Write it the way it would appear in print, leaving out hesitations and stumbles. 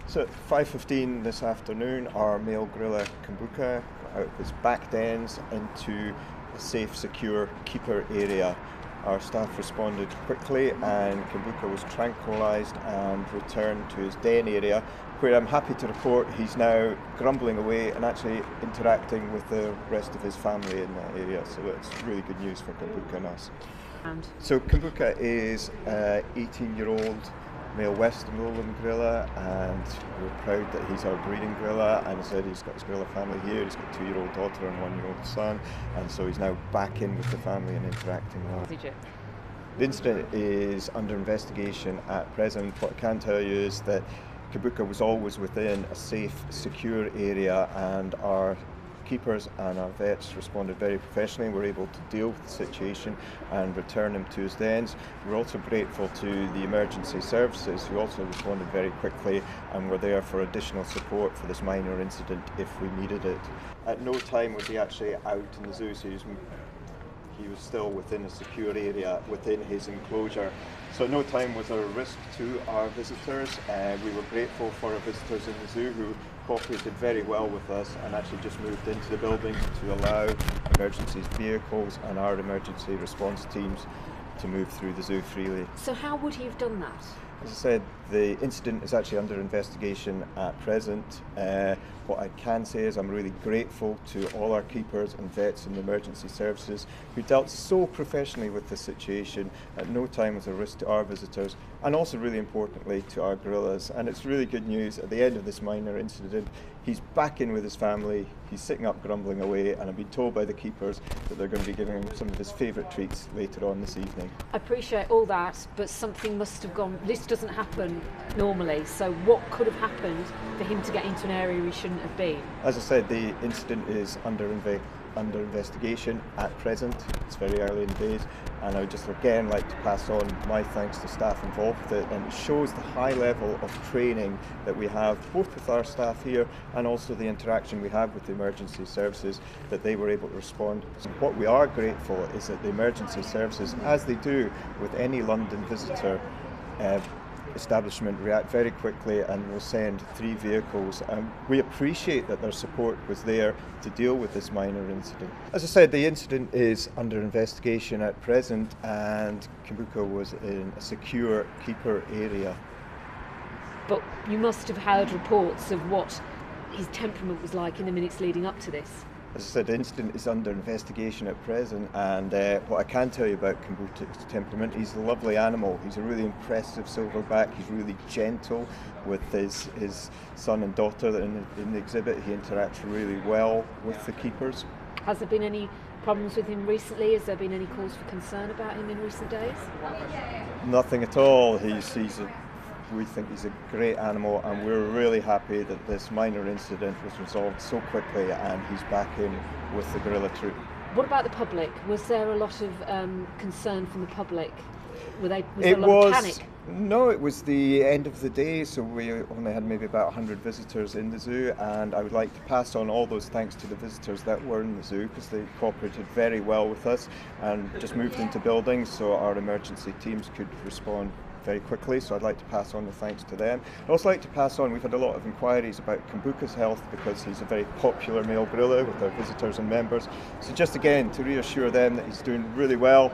So at 5:15 this afternoon, our male gorilla Kumbuka got out of his back dens into a safe, secure keeper area. Our staff responded quickly and Kumbuka was tranquilised and returned to his den area, where I'm happy to report he's now grumbling away and actually interacting with the rest of his family in that area. So it's really good news for Kumbuka and us. So Kumbuka is an 18-year-old male Western lowland gorilla, and we're proud that he's our breeding gorilla. And as I said, he's got his gorilla family here. He's got a 2-year-old daughter and 1-year-old son, and so he's now back in with the family and interacting well. The incident is under investigation at present. What I can tell you is that Kumbuka was always within a safe, secure area, and our keepers and our vets responded very professionally and were able to deal with the situation and return him to his dens. We're also grateful to the emergency services, who also responded very quickly and were there for additional support for this minor incident if we needed it. At no time was he actually out in the zoo, so he was still within a secure area within his enclosure. So at no time was there a risk to our visitors. We were grateful for our visitors in the zoo who cooperated very well with us and actually just moved into the building to allow emergency vehicles and our emergency response teams to move through the zoo freely. So how would he have done that? As I said, the incident is actually under investigation at present. What I can say is I'm really grateful to all our keepers and vets and the emergency services who dealt so professionally with the situation. At no time was a risk to our visitors, and also really importantly to our gorillas. And it's really good news. At the end of this minor incident, he's back in with his family. He's sitting up grumbling away, and I've been told by the keepers that they're going to be giving him some of his favourite treats later on this evening. I appreciate all that, but something must have gone. This doesn't happen normally, so what could have happened for him to get into an area he shouldn't have been? As I said, the incident is under investigation at present. It's very early in the days, and I would just again like to pass on my thanks to staff involved with it, and it shows the high level of training that we have both with our staff here and also the interaction we have with the emergency services, that they were able to respond. So what we are grateful is that the emergency services, as they do with any London visitor establishment, react very quickly and will send 3 vehicles, and we appreciate that their support was there to deal with this minor incident. As I said, the incident is under investigation at present, and Kumbuka was in a secure keeper area. But you must have heard reports of what his temperament was like in the minutes leading up to this. As I said, the incident is under investigation at present, and what I can tell you about Kumbuka's temperament, he's a lovely animal. He's a really impressive silverback. He's really gentle with his son and daughter in the exhibit. He interacts really well with the keepers. Has there been any problems with him recently? Has there been any cause for concern about him in recent days? Nothing at all. We think he's a great animal, and we're really happy that this minor incident was resolved so quickly and he's back in with the gorilla troop. What about the public? Was there a lot of concern from the public? Was there a lot of panic? No, it was the end of the day, so we only had maybe about 100 visitors in the zoo, and I would like to pass on all those thanks to the visitors that were in the zoo, because they cooperated very well with us and just moved into buildings so our emergency teams could respond very quickly, so I'd like to pass on the thanks to them. I'd also like to pass on, we've had a lot of inquiries about Kumbuka's health because he's a very popular male gorilla with our visitors and members, so just again to reassure them that he's doing really well.